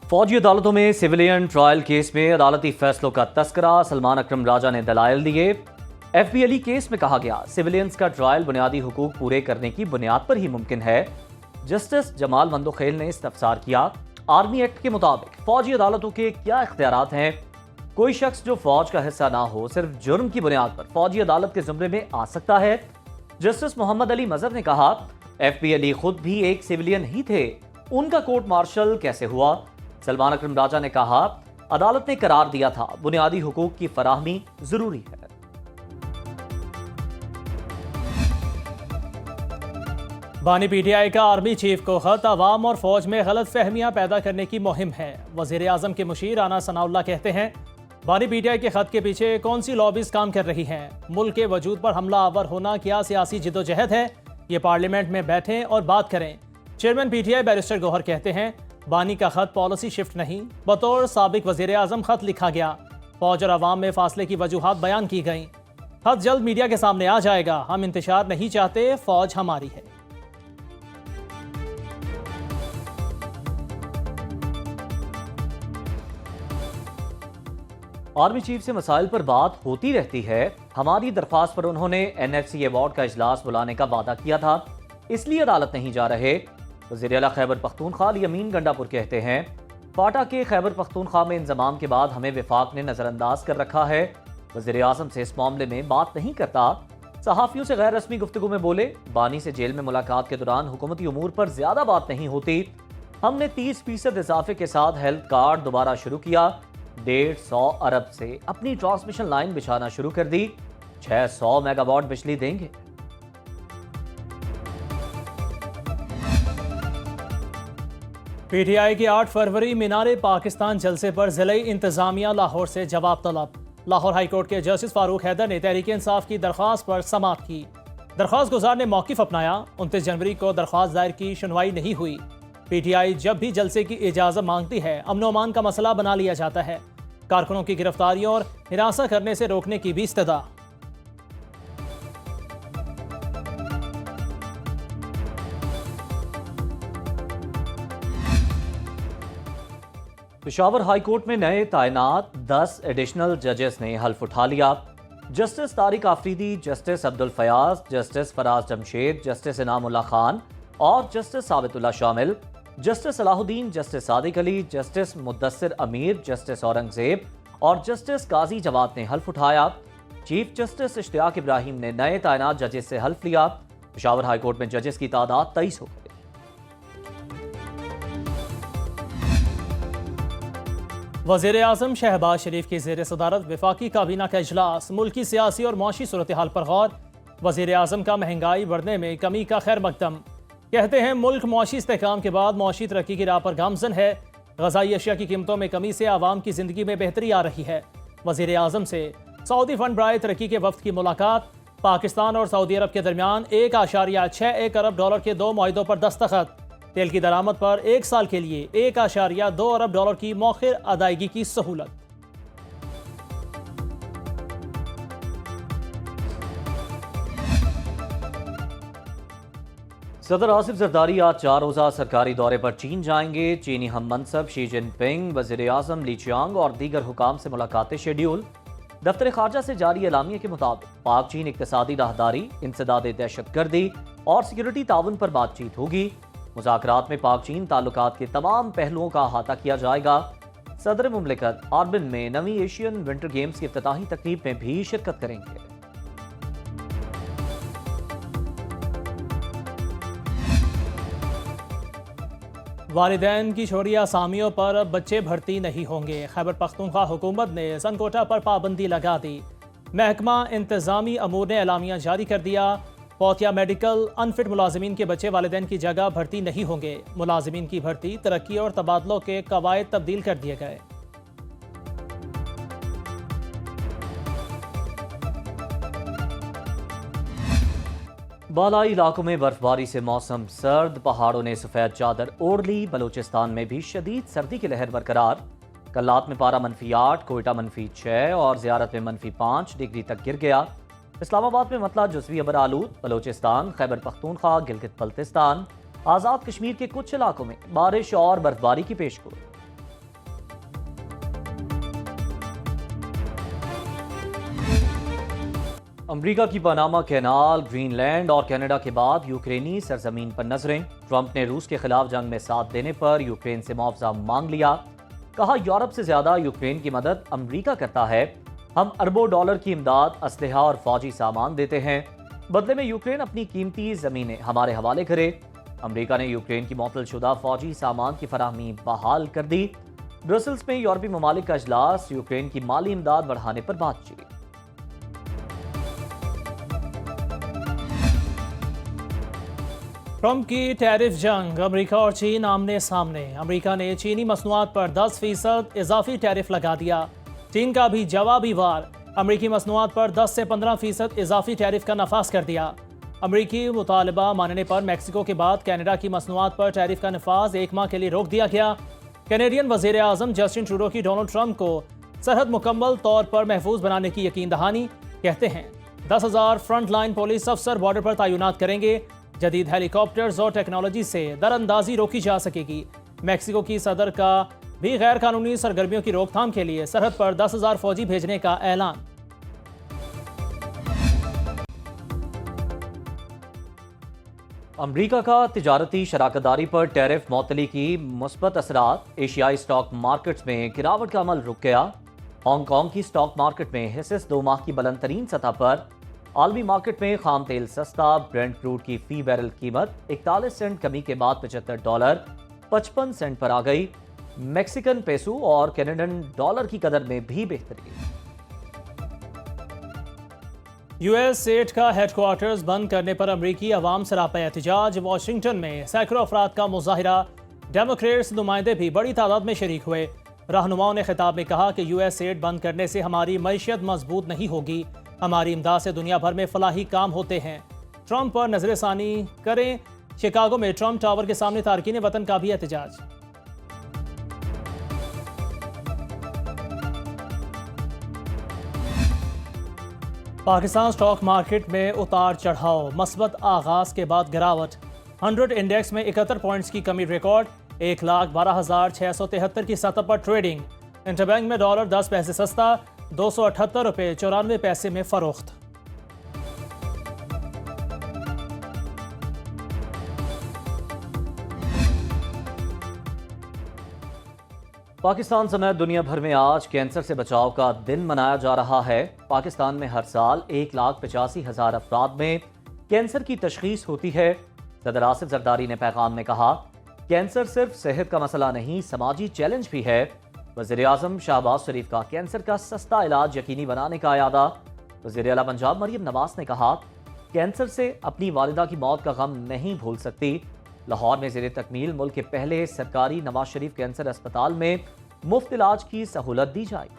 فوجی عدالتوں میں سویلین ٹرائل کیس میں عدالتی فیصلوں کا تذکرہ، سلمان اکرم راجہ نے دلائل دیے۔ ایف بی علی کیس میں کہا گیا سویلینز کا ٹرائل بنیادی حقوق پورے کرنے کی بنیاد پر ہی ممکن ہے۔ جسٹس جمال مندوخیل نے استفسار کیا، آرمی ایکٹ کے مطابق فوجی عدالتوں کے کیا اختیارات ہیں؟ کوئی شخص جو فوج کا حصہ نہ ہو صرف جرم کی بنیاد پر فوجی عدالت کے زمرے میں آ سکتا ہے؟ جسٹس محمد علی مظہر نے کہا ایف بی علی خود بھی ایک سویلین ہی تھے، ان کا کورٹ مارشل کیسے ہوا؟ سلمان اکرم راجہ نے کہا عدالت نے قرار دیا تھا بنیادی حقوق کی فراہمی ضروری ہے۔ بانی پی ٹی آئی کا آرمی چیف کو خط، عوام اور فوج میں غلط فہمیاں پیدا کرنے کی مہم ہے۔ وزیر اعظم کے مشیر رانا ثناء اللہ کہتے ہیں بانی پی ٹی آئی کے خط کے پیچھے کون سی لابیز کام کر رہی ہیں؟ ملک کے وجود پر حملہ آور ہونا کیا سیاسی جدوجہد ہے؟ یہ پارلیمنٹ میں بیٹھیں اور بات کریں۔ Chairman P T I barrister Gohar کہتے ہیں بانی کا خط پالیسی شفٹ نہیں، بطور سابق وزیر اعظم خط لکھا گیا، فوج اور عوام میں فاصلے کی وجوہات بیان کی گئیں۔ خط جلد میڈیا کے سامنے آ جائے گا، ہم انتشار نہیں چاہتے، فوج ہماری ہے۔ آرمی چیف سے مسائل پر بات ہوتی رہتی ہے، ہماری درخواست پر انہوں نے این ایف سی ایوارڈ کا اجلاس بلانے کا وعدہ کیا تھا، اس لیے عدالت نہیں جا رہے۔ وزیر اعلیٰ خیبر پختونخوا علی امین گنڈاپور کہتے ہیں فاٹا کے خیبر پختونخوا میں انضمام کے بعد ہمیں وفاق نے نظر انداز کر رکھا ہے، وزیر اعظم سے اس معاملے میں بات نہیں کرتا۔ صحافیوں سے غیر رسمی گفتگو میں بولے بانی سے جیل میں ملاقات کے دوران حکومتی امور پر زیادہ بات نہیں ہوتی، ہم نے 30% اضافے کے ساتھ ہیلتھ کارڈ دوبارہ شروع کیا، 150 ارب سے اپنی ٹرانسمیشن لائن بچھانا شروع کر دی، 600 میگا واٹ بجلی دیں گے۔ پی ٹی آئی کی 8 فروری مینار پاکستان جلسے پر ضلعی انتظامیہ لاہور سے جواب طلب۔ لاہور ہائی کورٹ کے جسٹس فاروق حیدر نے تحریک انصاف کی درخواست پر سماعت کی۔ درخواست گزار نے موقف اپنایا، 29 جنوری کو درخواست دائر کی سنوائی نہیں ہوئی۔ پی ٹی آئی جب بھی جلسے کی اجازت مانگتی ہے، امن و امان کا مسئلہ بنا لیا جاتا ہے، کارکنوں کی گرفتاریوں اور ہراساں کرنے سے روکنے کی بھی استدعا۔ پشاور ہائی کورٹ میں نئے تعینات 10 ایڈیشنل ججز نے حلف اٹھا لیا۔ جسٹس طارق آفریدی، جسٹس عبد الفیاض، جسٹس فراز جمشید، جسٹس انعام اللہ خان اور جسٹس ثابت اللہ شامل، جسٹس صلاح الدین، جسٹس صادق علی، جسٹس مدثر امیر، جسٹس اورنگزیب اور جسٹس قاضی جواد نے حلف اٹھایا۔ چیف جسٹس اشتیاق ابراہیم نے نئے تعینات ججز سے حلف لیا۔ پشاور ہائی کورٹ میں ججز کی تعداد 23 ہو گئی۔ وزیر اعظم شہباز شریف کی زیر صدارت وفاقی کابینہ کا اجلاس، ملکی سیاسی اور معاشی صورتحال پر غور۔ وزیر اعظم کا مہنگائی بڑھنے میں کمی کا خیر مقدم، کہتے ہیں ملک معاشی استحکام کے بعد معاشی ترقی کی راہ پر گامزن ہے، غذائی اشیاء کی قیمتوں میں کمی سے عوام کی زندگی میں بہتری آ رہی ہے۔ وزیر اعظم سے سعودی فنڈ برائے ترقی کے وفد کی ملاقات، پاکستان اور سعودی عرب کے درمیان 1.61 ارب ڈالر کے 2 معاہدوں پر دستخط، تیل کی درآمد پر 1 سال کے لیے 1.2 ارب ڈالر کی مؤخر ادائیگی کی سہولت۔ صدر آصف زرداری آج 4 روزہ سرکاری دورے پر چین جائیں گے۔ چینی ہم منصب شی جن پنگ، وزیر اعظم لی چیانگ اور دیگر حکام سے ملاقاتیں شیڈیول۔ دفتر خارجہ سے جاری اعلامیے کے مطابق پاک چین اقتصادی راہداری، انسداد دہشت گردی اور سیکورٹی تعاون پر بات چیت ہوگی۔ مذاکرات میں پاک چین تعلقات کے تمام پہلوؤں کا احاطہ کیا جائے گا۔ صدر مملکت آربن میں نویں ایشین ونٹر گیمز کی افتتاحی تقریب میں بھی شرکت کریں گے۔ والدین کی شوریہ اسامیوں پر بچے بھرتی نہیں ہوں گے، خیبر پختونخوا حکومت نے سن کوٹا پر پابندی لگا دی۔ محکمہ انتظامی امور نے اعلامیہ جاری کر دیا، پوتیا میڈیکل انفٹ ملازمین کے بچے والدین کی جگہ بھرتی نہیں ہوں گے۔ ملازمین کی بھرتی، ترقی اور تبادلوں کے قواعد تبدیل کر دیے گئے۔ بالائی علاقوں میں برف باری سے موسم سرد، پہاڑوں نے سفید چادر اوڑھ لی۔ بلوچستان میں بھی شدید سردی کی لہر برقرار، کلات میں پارہ -8، کوئٹہ -6 اور زیارت میں -5 ڈگری تک گر گیا۔ اسلام آباد میں مطلع جزوی ابر آلود، بلوچستان، خیبر پختونخوا، گلگت بلتستان، آزاد کشمیر کے کچھ علاقوں میں بارش اور برفباری کی پیشگوئی۔ امریکہ کی پاناما کینال، گرین لینڈ اور کینیڈا کے بعد یوکرینی سرزمین پر نظریں۔ ٹرمپ نے روس کے خلاف جنگ میں ساتھ دینے پر یوکرین سے معاوضہ مانگ لیا۔ کہا یورپ سے زیادہ یوکرین کی مدد امریکہ کرتا ہے، ہم اربوں ڈالر کی امداد، اسلحہ اور فوجی سامان دیتے ہیں، بدلے میں یوکرین اپنی قیمتی زمینیں ہمارے حوالے کرے۔ امریکہ نے یوکرین کی معطل شدہ فوجی سامان کی فراہمی بحال کر دی۔ برسلز میں یورپی ممالک کا اجلاس، یوکرین کی مالی امداد بڑھانے پر بات چیت۔ ٹرمپ کی ٹیرف جنگ، امریکہ اور چین آمنے سامنے۔ امریکہ نے چینی مصنوعات پر 10% اضافی ٹیرف لگا دیا۔ چین کا بھی جوابی وار، امریکی مصنوعات پر 10 سے 15% اضافی ٹیرف کا نفاذ کر دیا۔ امریکی مطالبہ ماننے پر میکسیکو کے بعد کینیڈا کی مصنوعات پر ٹیرف کا نفاذ 1 ماہ کے لیے روک دیا گیا۔ کینیڈین وزیر اعظم جسٹن ٹروڈو کی ڈونلڈ ٹرمپ کو سرحد مکمل طور پر محفوظ بنانے کی یقین دہانی، کہتے ہیں 10,000 فرنٹ لائن پولیس افسر بارڈر پر تعینات کریں گے۔ جدید ہیلی کاپٹرز اور ٹیکنالوجی سے در اندازی روکی جا سکے گی۔ میکسیکو کی صدر کا بھی غیر قانونی سرگرمیوں کی روک تھام کے لیے سرحد پر 10,000 فوجی بھیجنے کا اعلان۔ امریکہ کا تجارتی شراکت داری پر ٹیرف معطلی کی مثبت اثرات، ایشیائی اسٹاک مارکیٹس میں گراوٹ کا عمل رک گیا۔ ہانگ کانگ کی اسٹاک مارکیٹ میں حصص 2 ماہ کی بلند ترین سطح پر۔ عالمی مارکیٹ میں خام تیل سستا، برینٹ کروڈ کی فی بیرل قیمت 41 سنٹ کمی کے بعد $75.55 پر آ گئی۔ میکسیکن پیسو اور کینیڈین ڈالر کی قدر میں بھی بہتری۔ یو ایس سیٹ کا ہیڈ کوارٹرز بند کرنے پر امریکی عوام سراپا احتجاج۔ واشنگٹن میں سینکڑوں افراد کا مظاہرہ، ڈیموکریٹس نمائندے بھی بڑی تعداد میں شریک ہوئے۔ رہنماؤں نے خطاب میں کہا کہ یو ایس سیٹ بند کرنے سے ہماری معیشت مضبوط نہیں ہوگی، ہماری امداد سے دنیا بھر میں فلاحی کام ہوتے ہیں۔ ٹرمپ پر نظر ثانی کریں، شکاگو میں ٹرمپ ٹاور کے سامنے تارکین وطن کا بھی احتجاج۔ پاکستان سٹاک مارکیٹ میں اتار چڑھاؤ، مثبت آغاز کے بعد گراوٹ۔ 100 انڈیکس میں 71 پوائنٹس کی کمی ریکارڈ، 1,12,673 کی سطح پر ٹریڈنگ۔ انٹر بینک میں ڈالر 10 پیسے سستا، $278.94 میں فروخت۔ پاکستان سمیت دنیا بھر میں آج کینسر سے بچاؤ کا دن منایا جا رہا ہے۔ پاکستان میں ہر سال 1,85,000 افراد میں کینسر کی تشخیص ہوتی ہے۔ صدر آصف زرداری نے پیغام میں کہا، کینسر صرف صحت کا مسئلہ نہیں، سماجی چیلنج بھی ہے۔ وزیر اعظم شہباز شریف کا کینسر کا سستا علاج یقینی بنانے کا اعادہ۔ وزیر اعلیٰ پنجاب مریم نواز نے کہا، کینسر سے اپنی والدہ کی موت کا غم نہیں بھول سکتی۔ لاہور میں زیر تکمیل ملک کے پہلے سرکاری نواز شریف کینسر اسپتال میں مفت علاج کی سہولت دی جائے۔